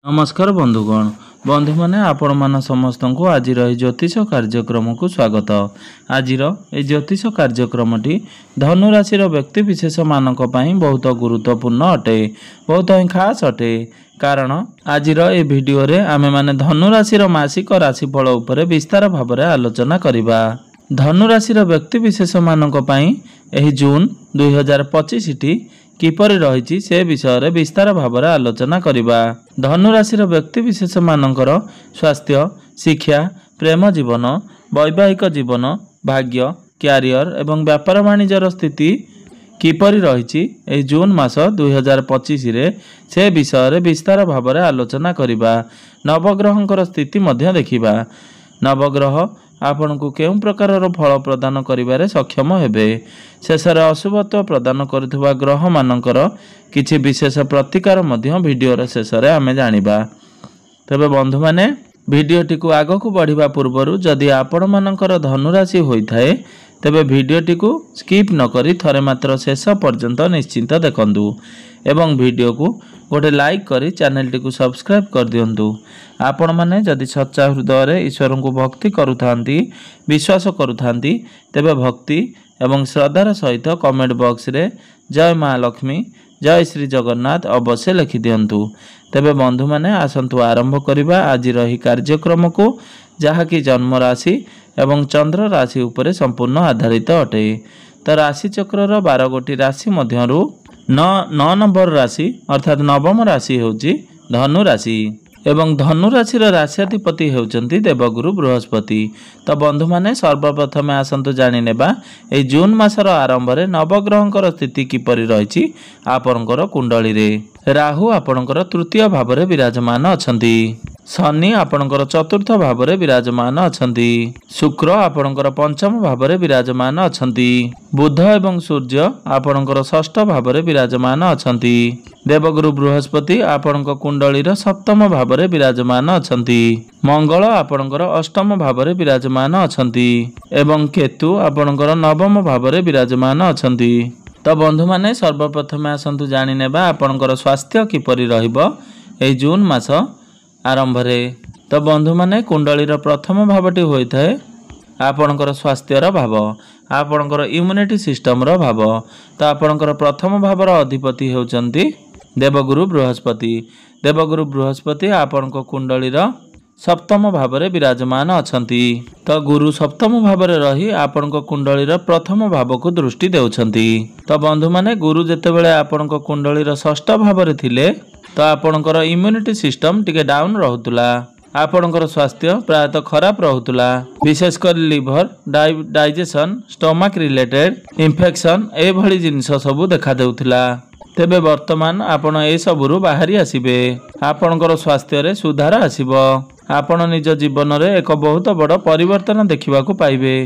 नमस्कार बंधुगण बंधु मैंने आपण मान समस्त को आज ज्योतिष कार्यक्रम को स्वागत। आज ज्योतिष कार्यक्रमटी धनु राशि व्यक्ति विशेष मानक पई बहुत गुरुत्वपूर्ण अटे, बहुत ही खास अटे। कारण आज ये वीडियो रे आमे माने धनु राशि मासिक राशिफल उपरे विस्तार भाव में आलोचना करिबा। धनु राशि व्यक्ति विशेष मानक पई एही जून 2025 टी किपरि रही से विषय में विस्तार भाव में आलोचना करिबा। धनु राशि व्यक्ति विशेष मानकर स्वास्थ्य, शिक्षा, प्रेम जीवन, वैवाहिक जीवन, भाग्य, क्यारियर एवं व्यापार वाणिज्यर स्थिति किपरि रही जून मास 2025 रे से विषय में विस्तार भाव में आलोचना करिबा। नवग्रहंकर स्थिति मध्य देखिबा। नवग्रह आपण को केउं प्रकार फल प्रदान करिबारे सक्षम हेबे। शेष अशुभत्व प्रदान करुवा ग्रह मानकर किछि विशेष प्रतिकार मध्य वीडियो शेष रे आमे जानिबा। तबे बंधु माने वीडियोटी को आग को बढ़िबा पूर्वरु जदि आपण मानकर धनु राशि होइथाए तेबे वीडियोटी को स्किप न करी थरे मात्र शेष पर्यंत निश्चिंत देखंतु एवं वीडियो को गोटे लाइक करी चैनल टी को सब्सक्राइब कर दियंतु। आपण माने जदि सच्चा हृदय ईश्वर को भक्ति करुथांती, विश्वास करुथांती तेबे भक्ति एवं श्रद्धार सहित कमेंट बॉक्स रे जय माँ लक्ष्मी, जय श्री जगन्नाथ अवश्य लिखि दियंतु। तेबे बंधु माने आसंतु आरंभ करिबा आज रही कार्यक्रम को, जहाँकि जन्म राशि एवं चंद्र राशि उपरे संपूर्ण आधारित अटे। तो राशि चक्र 12 गोटी राशि मध्यरु 9 नंबर राशि अर्थात नवम राशि होची धनु राशि एवं धनु राशि राशिधिपति होचंती देवगुरु बृहस्पति। तो बंधु माने सर्वप्रथमे आसंतु जानि नेबा ए जून मासर आरंभ रे नवग्रहंकर स्थिति किपरि रहिछि आपनकर कुंडली रे। राहु आपनकर तृतीय भाव रे विराजमान अछंती, शनि आपनकर चतुर्थ भाव रे विराजमान अछंती, शुक्र आपनकर पंचम भाव रे विराजमान अछंती, बुध एवं सूर्य आपनकर षष्ठ भाव रे विराजमान अछंती, देवगुरु बृहस्पति आपनकर कुंडली रो सप्तम भाव रे विराजमान अछंती, मंगल आपनकर अष्टम भाव रे विराजमान अछंती एवं केतु आपनकर नवम भाव रे विराजमान अछंती। तो बंधु माने सर्वप्रथम आसंतु जानि नेबा आपनकर स्वास्थ्य किपरि रहिबो ए जून मास आरंभ रे। तो बंधु माने कुंडली प्रथम भावटी होइथाए आपनकर स्वास्थ्यर भाव, आपनकर इम्यूनिटी सिस्टम रो भाव। तो आपनकर प्रथम भावर अधिपति होचंती देवगुरु बृहस्पति। देवगुरु बृहस्पति आपनकर कुंडली सप्तम भाव में विराजमान अछंती। तो गुरु सप्तम भाव में रही आपनकर कुंडली प्रथम भाव को दृष्टि देउछंती। तो बंधु माने गुरु जेतेबेले आपनकर कुंडली षष्ठ भाव में थिले तो आपनकर इम्यूनिटी सिस्टम टिके डाउन रहुतुला, आपनकर स्वास्थ्य प्रायतः खराब रहुतुला, विशेषकर liver, digestion, stomach related infection ए भली जिनिस सब देखा देउथिला। तेबे वर्तमान आपण ए सबुरु बाहरी आसीबे, आपनकर स्वास्थ्य रे सुधार आसीबो, आपण निज जीवन रे एक बहुत बड़ परिवर्तन देखिबा को पाइबे।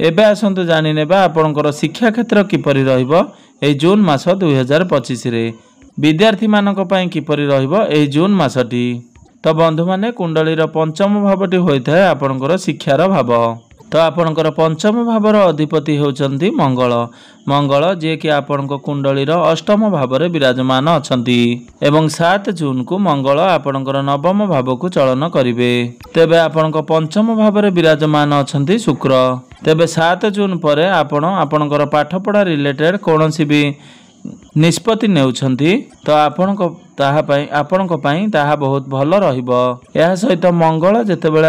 एबे आसंतु जानि नेबा आपनकर शिक्षा क्षेत्र किपरि रहिबो ए जून मास 2025 रे। विद्यार्थी मानक पई किपरि रहिबो ए जून मासटी। तो बंधु माने कुंडली पंचम भावटी होइथाय आपनकर शिक्षार भाव। तो आपनकर पंचम भावर अधिपति होचंती मंगल। मंगल जे कि आपनकर कुंडली अष्टम भाव में विराजमान अछंती एवं 7 जून को मंगल आपनकर नवम भाव को चलन करिवे। तेबे आपनकर पंचम भाव में विराजमान अछंती शुक्र। तेबे 7 जून परे आपनकर पाठपढ़ा रिलेटेड कोनोसी भी निष्पत्ति नेउछंती तो आपनक पई ताहा बहुत भलो रहिबो। एहा सहित मंगल जेतेबेले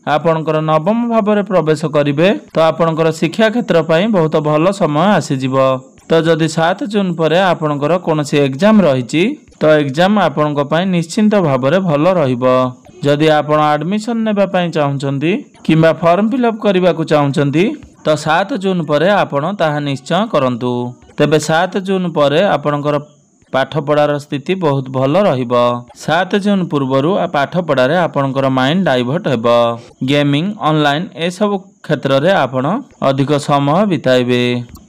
आपनकर नवम भाव में प्रवेश करिवे तो आपनकर शिक्षा क्षेत्र पई बहुत भलो समय आसीजिवो। तो जदि 7 जून परे आपनकर कोनोसी एग्जाम रहिछि तो एग्जाम आपनक पई निश्चिंत भाव में भलो रहिबो। जदि आपण एडमिशन नेबा पई चाहुचंती किबा फॉर्म फिलअप करबा को चाहुचंती तो 7 जून परे आपण ताहा निश्चय करंतु। तेबे 7 जून परे आपनकर पाठपढ़ार स्थिति बहुत भल रहिबो। 7 जून पूर्वरु पाठपढ़ारे आपनकर माइंड डाइवर्ट हेबो। गेमिंग, ऑनलाइन ए सब क्षेत्र रे आपण अधिक समय बिताइबे।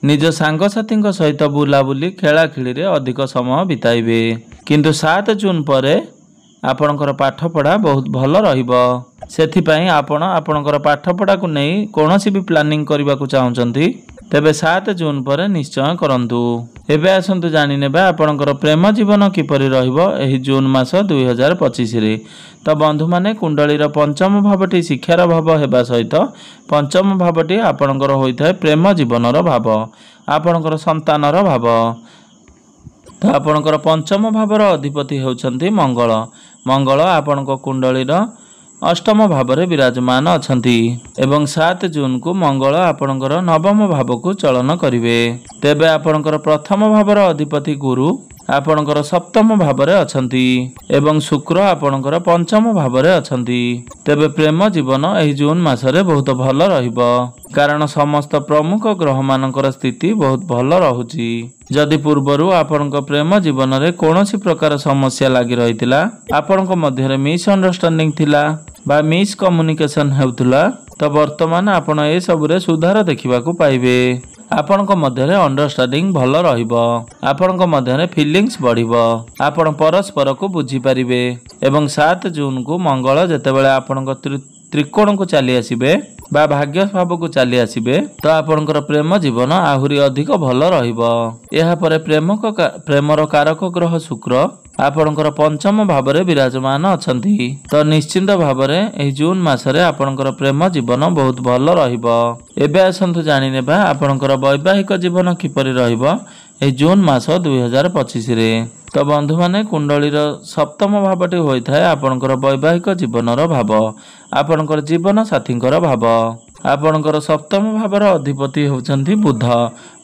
निज सांगसाथी सहित बुलाबुली खेलाखिली रे अधिक समय बिताइबे। किंतु 7 जून परे आपनकर पाठपढ़ा बहुत भल रहिबो। सेथि पई आपण आपनकर पाठपढ़ा को नै कोनोसी भी प्लानिंग करबा को चाहुचंती तेबे 7 जून पर निश्चय करंतु। एबे आसंतु जानि नेबा आपणकर प्रेम जीवन किपरि रहिबो एही जून मास 2025 रे। तो बंधु माने कुंडलीर पंचम भावटी शिक्षार भाव हेबा सहित पंचम भावटी आपणकर होइथाय प्रेम जीवनर भाव, आपणकर संतानर भाव। तो आपणकर पंचम भावर अधिपति हेउछन्ति मंगल। मंगल आपणक कुंडलीर अष्टम भावरे विराजमान अछंती एवं 7 जून को मंगल आपणकर नवम भाव को चलन करिवे। तेबे आपणकर प्रथम भावर अधिपति गुरु आपणकर सप्तम भावरे अछंती एवं शुक्र आपणकर पंचम भावरे अछंती। तेबे प्रेम जीवन एही जून मासरे बहुत भल रहिबो, कारण समस्त प्रमुख ग्रह मानकर स्थिति बहुत भल रहुची। जदि पूर्वरु आपणक प्रेम जीवन रे कोनोसी प्रकार समस्या लागि रहितिला, आपणक मध्यरे मिसअंडरस्टैंडिंग थिला बा मिस कम्युनिकेशन हेउथुला, तो वर्तमान आपण ए सबरे सुधार देखिबाकू पाइबे। आपणक मध्यरे अंडरस्टैंडिंग भल रहिबो, आपणक मध्यरे फीलिंग्स बढ़िबो, आपण परस्पर को बुझी पारिबे। एवं 7 जून को मंगल जेतेबेले आपणक त्रिकोण को चली आसीबे बा भाग्य भाव को चली आसीबे, तो आपणकर प्रेम जीवन आहुरी अधिक भल रहिबो। एहा परे प्रेमर कारक ग्रह शुक्र आपणकर पंचम भावरे विराजमान अछंती। तो निश्चिंत भावरे एही जून मासरे आपणकर प्रेम जीवन बहुत भल रहिबो। एबे आसंतु जानि नेबा आपणकर वैवाहिक जीवन किपरि रहिबो एही जून मास 2025 रे। तो बंधु माने कुंडलीर सप्तम भावटी होइथाय आपणकर वैवाहिक जीवनर भाव, आपणकर जीवन साथींकर भाव। आपणकर सप्तम भावर अधिपति होउछन्ति बुध।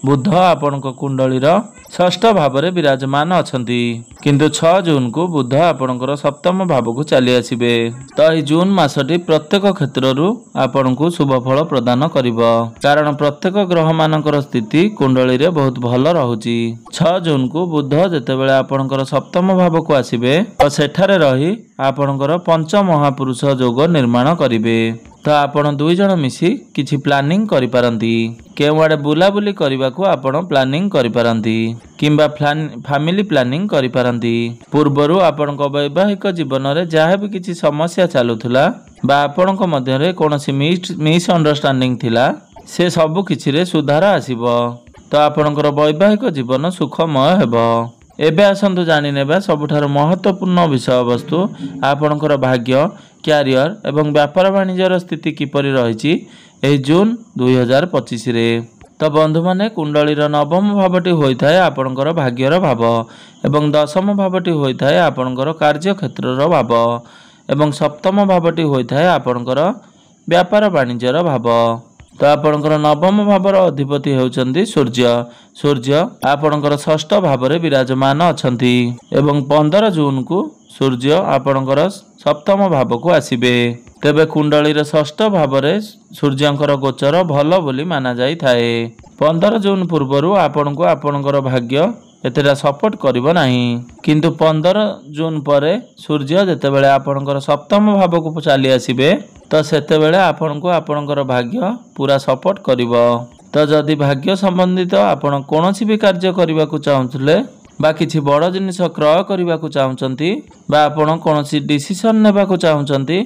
बुध आपणक कुंडलीर षष्ठ भावरे विराजमान अछंती, किंतु 6 जून को बुध आपणकर सप्तम भाव को चली आसीबे। तो एही जून मासटी प्रत्येक क्षेत्ररु आपणकु शुभ फल प्रदान करिवो, कारण प्रत्येक ग्रह मानकर स्थिति कुंडली रे बहुत भल रहुची। 6 जून को बुध जेतेबेले आपणकर सप्तम भाव को आसीबे, तो सेठारे रही आपणकर पंच महापुरुष योग निर्माण करिवे। तो आपण दुई जण मिसी किछि प्लानिंग करि पारंती, केउआडे बुलाबुली करबाकू आपण प्लानिंग करि पारंती, किंबा फैमिली प्लानिंग करि पारंती। पूर्वरु आपणक वैवाहिक जीवन रे जहाँ भी किछि समस्या चालुथुला बा आपणक मध्य रे कोनोसी मिस अंडरस्टैंडिंग थिला, से सब किछि रे सुधार आसीबो। तो आपणकर वैवाहिक जीवन सुखमय हेबो। एबे आसंतु जानि नेबा सबुठार महत्वपूर्ण विषय वस्तु आपणकर भाग्य, क्यारियर एवं व्यापार वाणिज्यर स्थिति किपरि रहिछि एही जून 2025 रे। तो बंधु माने कुंडलीर नवम भावटी होइथाय आपणकर भाग्यर भाव एवं दशम भावटी होइथाय आपणकर कार्य क्षेत्रर भाव एवं सप्तम भावटी होइथाय आपणकर व्यापार वाणिज्यर भाव। तो आपणकर नवम भावर अधिपति हेउचंती सूर्य। सूर्य आपणकर षष्ठ भावरे विराजमान अछंती एवं 15 जून को सूर्य आपणकर सप्तम भाव को आसीबे। तेबे कुंडलीर षष्ठ भावरे सूर्यंकर गोचर भल बोली माना जाई थाए। 15 जून पूर्वरु आपणको आपणकर भाग्य एतेटा सपोर्ट करिवो नाही, किंतु 15 जून परे सूर्य जेतेबेले आपणकर सप्तम भाव को चली आसीबे, तो सेतेबेले आपणको आपणकर भाग्य पूरा सपोर्ट करिवो। तो जदि भाग्य संबंधित आपण कोनोसी भी कार्य करिबा को चाहुथले बा किछि बड़ जिनिस क्रय करिबा को चाहुचंती बा आपण कोनोसी डिसिजन नेबा को चाहुचंती,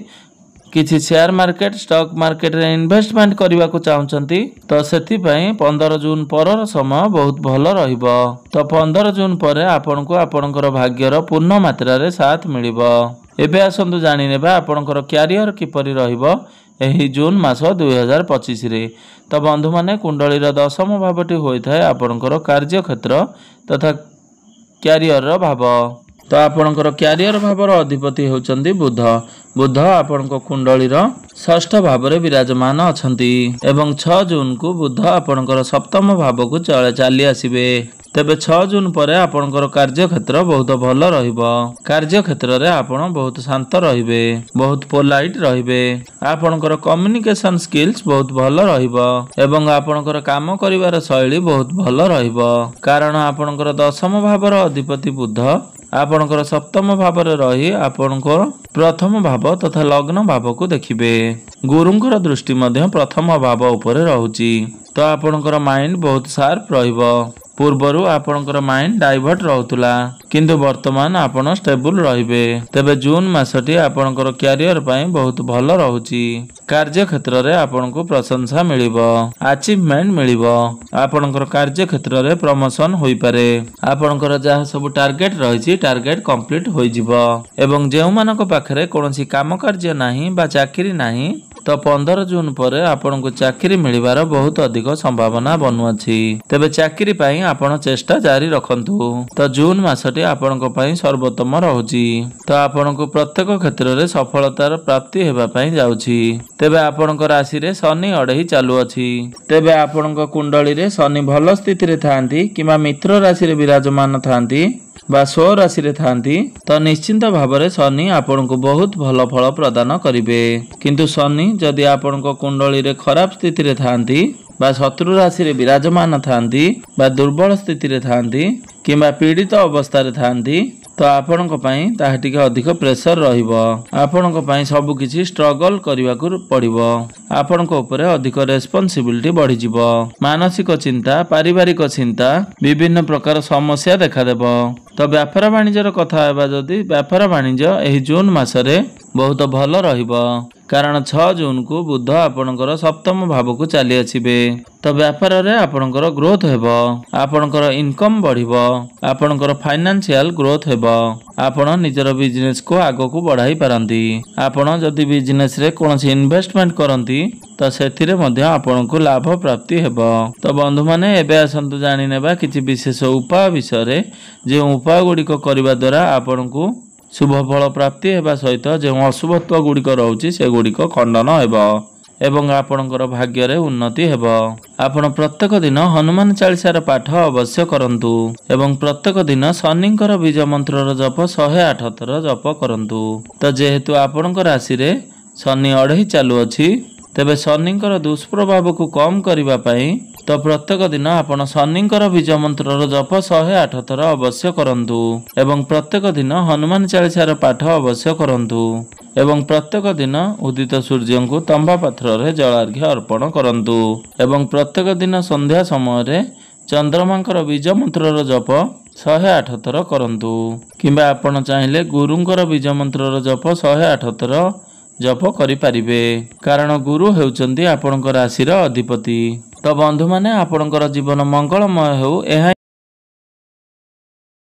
किछि शेयर मार्केट स्टॉक मार्केट रे इन्वेस्टमेंट करिबा को चाहुचंती, तो सेति पई 15 जून परर समय बहुत भल रहिबो। तो 15 जून परे आपणको आपणकर भाग्यर पूर्ण मात्रा रे साथ मिलिबो। एबे आसंतु जानि नेबा आपणकर क्यारियर किपरि रहिबो एही जून मास 2025 रे। तो बंधु माने कुंडलीर दशम भावटी होइथाय आपणकर कार्य क्षेत्र तथा क्यारियर भाव। तो आपणकर क्यारियर भावर अधिपति होचंती बुध। बुध आपणक कुंडलीर षष्ठ भावरे विराजमान अछंती एवं 6 जून को बुध आपणकर सप्तम भाव को चली आसीबे। तेबे 6 जून परे आपणकर कार्य क्षेत्र बहुत भल रहिबो। कार्य क्षेत्र रे आपण बहुत शांत रहिबे, बहुत पोलाइट रहिबे, आपणकर कम्युनिकेशन स्किल्स बहुत भल रहिबो एवं आपणकर काम करिवार शैली बहुत भल रहिबो, कारण आपणकर दशम भावर अधिपति बुध आपणकर सप्तम भावरे रही आपणकर प्रथम भाव तथा लग्न भाव को देखिबे। गुरुंकर दृष्टि मध्य प्रथम भाव उपरे रहुची। तो आपणकर माइंड बहुत शार्प रहिबो। पूर्वरु आपणकर माइंड डाइवर्ट रहउतला किंतु वर्तमान आपण स्टेबल रहिबे। तबे जून मासटी आपणकर कैरियर पई बहुत भलो रहउची। कार्य क्षेत्र रे आपनको प्रशंसा मिलिबो, अचीवमेंट मिलिबो। आपणकर कार्य क्षेत्र रे प्रमोशन होई पारे। आपणकर जहा सब टार्गेट रहिची टार्गेट कंप्लीट होई जिवो। एवं जेउ मानक पाखरे कोनोसी काम कार्य नाही बा चाकरी नाही तो 15 जून पर आपनको चाकरी मिलिबार बहुत अधिक संभावना बनुअछि। तबे चाकरी पई आपण चेष्टा जारी रखंतु। तो जून मासटी आपनको पई सर्वोत्तम रहउची। तो आपनको प्रत्येक क्षेत्र रे सफलतार प्राप्ति हेबा पई जाउछि। तेबे आपनको राशि रे शनि अढेई चालू अछि। तेबे आपनको कुंडली रे शनि भलो स्थिति रे थांती किबा मित्र राशि रे विराजमान थांती बा स्व राशि रे थांती तो निश्चिंत भावरे शनि आपनको बहुत भलो फल प्रदान करिवे। किंतु शनि जदि आपनको कुंडली रे खराब स्थिति रे थांती बा शत्रु राशि रे विराजमान थांती बा दुर्बल स्थिति रे थांती किबा पीड़ित अवस्था रे थांती तो आपनको पई ताहा टिके अधिक प्रेशर रहिबो। आपनको पई सब किछि स्ट्रगल करिवाकू पड़िबो। आपनको ऊपर अधिक रेस्पोंसिबिलिटी बढ़ी जिवो। मानसिक चिंता, पारिवारिक चिंता, विभिन्न प्रकार समस्या देखा देबो। तो व्यापार वाणिज्यर कथा हेबा जदि व्यापार वाणिज्य एही जून मासरे बहुत भलो रहिबो। कारण 6 जून को बुध आपणकर सप्तम भाव को चली आसीबे। तो व्यापार रे आपणकर ग्रोथ हेबो, आपणकर इनकम बढ़िबो, आपणकर फाइनेंशियल ग्रोथ हेबो। आपण निजर बिजनेस को आगो को बढ़ाई पारंती। आपण जदि बिजनेस रे कोनोसी इन्वेस्टमेंट करंती तो सेथिरे मध्ये आपणको लाभ प्राप्ति हेबो। तो बंधु माने एबे आसंतु जानि नेबा किछि विशेष उपाय विषय रे जे उपाय गुडिक करबा द्वारा आपणको शुभ फल प्राप्ति हेबा सहित जो अशुभत्व गुड़िक रोचे से गुड़िक खंडन हेबो एवं आपणकर भाग्य रे उन्नति हेबो। आपण प्रत्येक दिन हनुमान चालीसार पाठ अवश्य करंतु एवं प्रत्येक दिन शनिंकर बीज मंत्रर जप 108 थर जप करंतु। तो जेहेतु आपणकर राशि रे शनि अढेई चालू अछि तेबे शनिंकर दुष्प्रभाव को कम करिबा पई तो प्रत्येक दिन आपण शनिंकर बीज मंत्रर जप 108 थर अवश्य करंतु एवं प्रत्येक दिन हनुमान चालीसार पाठ अवश्य करंतु एवं प्रत्येक दिन उदित सूर्य को तंबा पात्र रे जलार्घ्य अर्पण करंतु एवं प्रत्येक दिन संध्या समय रे चंद्रमांकर बीज मंत्रर जप 108 थर करंतु किंबा आपण चाहिले गुरुंकर बीज मंत्रर जप 108 थर जप करि पारिबे। कारण गुरु हेउचंदी आपणकर राशि रा अधिपति। तो बंधु माने आपणकर जीवन मंगलमय हो एहा